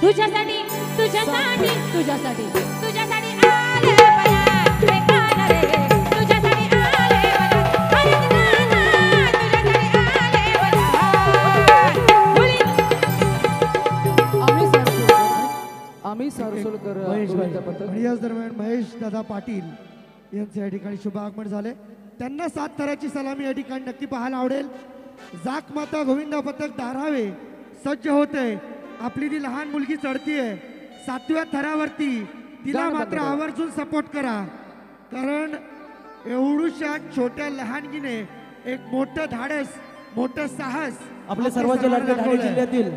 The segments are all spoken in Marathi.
तुझ्यासाठी तुझ्यासाठी तुझ्यासाठी तुझ्यासाठी आले बया बेकार रे तुझ्यासाठी आले आम्ही सरसोलकर आणि याच दरम्यान महेश दादा पाटील यांचे या ठिकाणी शुभ आगमन झाले। त्यांना 7 थराची सलामी या ठिकाणी नक्की पाहायला आवडेल। जाक माता गोविंदा पथक धारावे सज्ज होते। आपली ती लहान मुलगी चढतीये 7व्या थरावरती, तिला मात्र आवर्जून सपोर्ट करा, कारण एवढूशा छोट्या लहानगीने एक मोठं धाडस मोठं साहस आपले सर्वांचे लाडके ठाणे जिल्ह्यातील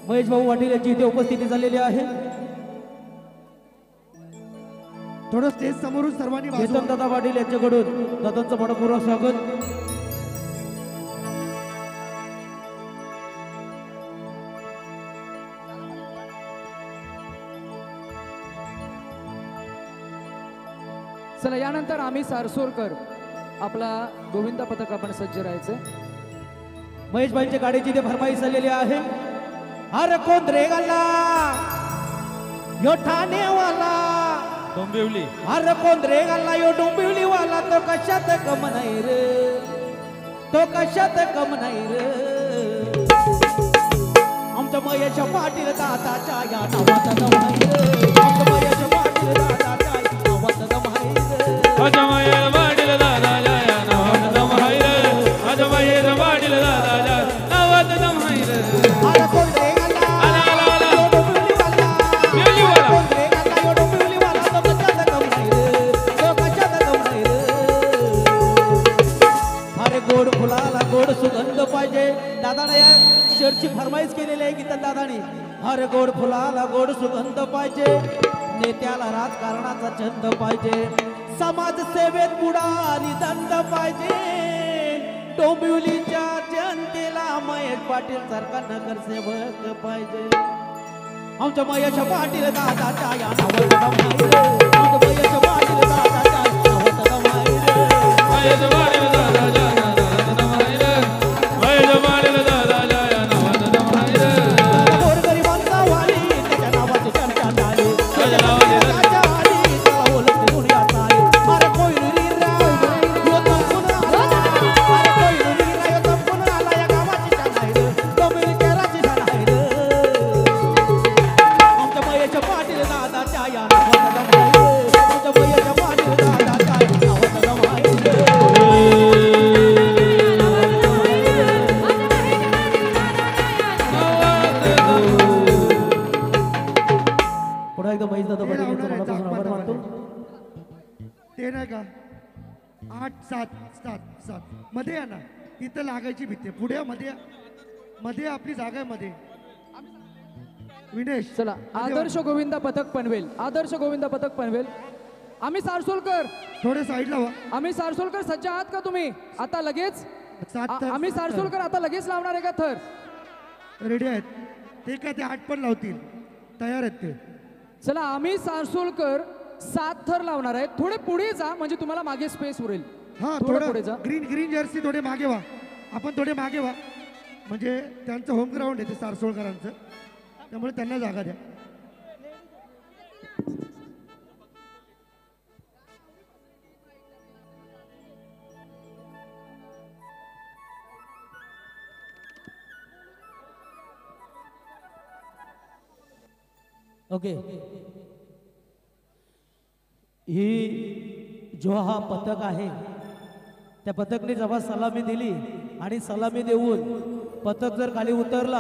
महेश भाऊ पाटील यांची इथे उपस्थिती झालेली आहे। थोडं स्टेज समोरून सर्वांनी चेतन दादा पाटील यांच्याकडून दादांचं मनपूर्वक स्वागत। चला यानंतर आम्ही सारसोलकर आपला गोविंदा पथक आपण सज्ज राहायचं। महेश भाईंच्या गाडीची इथे फरमाईश झालेली आहे। अरे कोण रे गल्ला यो ठाणेवाला डोंबिवली, अरे कोण रे गल्ला यो डोंबिवली वाला, तो कशात कम नाही रे, तो कशात कम नाही रे। आमच्या महेश पाटील दादाच्या या नावाचा दम आहे रे, आमच्या महेश पाटील दादाच्या या नावाचा दम आहे रे। माझ्या महेश पाटील दादाच्या या नावाचा दम आहे रे, माझ्या महेश पाटील दादाच्या नावाचा दम आहे रे। अरे कोण रे गल्ला यो डोंबिवली वाला, कोण रे गल्ला यो डोंबिवली वाला, तो कशात कम नाही रे, तो कशात कम नाही रे। अरे गोड फुलाला गोड सुगंध पाहिजे, दादाने या शर्टची फरमाईश केलेली आहे गीता दादानी। अरे गोड फुलाला गोड सुगंध पाहिजे, नेत्याला राजकारणाचा छंद पाहिजे, समाजसेवेत पुढारी दंड पाहिजे, डोंबिवलीच्या जनतेला महेश पाटील सारखा नगरसेवक पाहिजे। आमच्या महेश पाटील दादाच्या या नावाचा दम आहे रे, आमच्या महेश पाटील दादाच्या या नावाचा दम आहे रे। महेश पाटील दादाच्या या नावाचा दम आहे रे, महेश पाटील दादाच्या या नावाचा दम आहे रे। गोरगरिबांचा वाली त्याच्या नावाची चर्चा झाली, त्याच्या नावाची चर्चा झाली, त्याला ओळखते दुनियात आहे। अरे कोयनुरी राव यो तंपून आला, अरे कोयनुरी राव यो तंपून आला, या गावाची शान आहे रे, डोंबिवली शहराची शान आहे रे। आमच्या महेश पाटील दादाच्या या नावाचा दम आहे रे, आमच्या महेश पाटील दादाच्या या नावाचा दम आहे रे। पुन्हा एकदा महेश दादा पाटील यांचा मनापासून आभार मानतो। ते नाही का 8 7 7 7 मध्ये या ना, तिथं लागायची भीती पुढे या, मध्ये या. मध्ये आपली जागा आहे मध्ये। विनेश चला आदर्श गोविंदा पथक पनवेल, आदर्श गोविंदा पथक पनवेल। आम्ही सारसोलकर, थोडे साईडला व्हा। आम्ही सारसोलकर सज्ज आहात का तुम्ही आता लगेच? 7 थर आम्ही सारसोलकर आता लगेच लावणार आहे का थर? रेडी आहेत ते, का ते 8 पण लावतील, तयार आहेत ते। चला आम्ही सारसोलकर 7 थर लावणार आहे। थोडे पुढे जा म्हणजे तुम्हाला मागे स्पेस उरेल। हा थोडं पुढे जा। थोडं ग्रीन ग्रीन जर्सी थोडे मागे व्हा, आपण थोडे मागे व्हा, म्हणजे त्यांचं होम ग्राउंड आहे ते सारसोळकरांचं, त्यामुळे त्यांना जागा द्या। ओके, ही जो हा पथक आहे त्या पथकने जेव्हा सलामी दिली आणि सलामी देऊन पथक जर खाली उतरला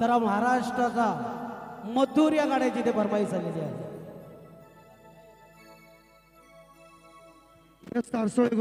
तर महाराष्ट्राचा मथुर या गाड्याची ते फरमाईश झालेली आहे। सारसोळे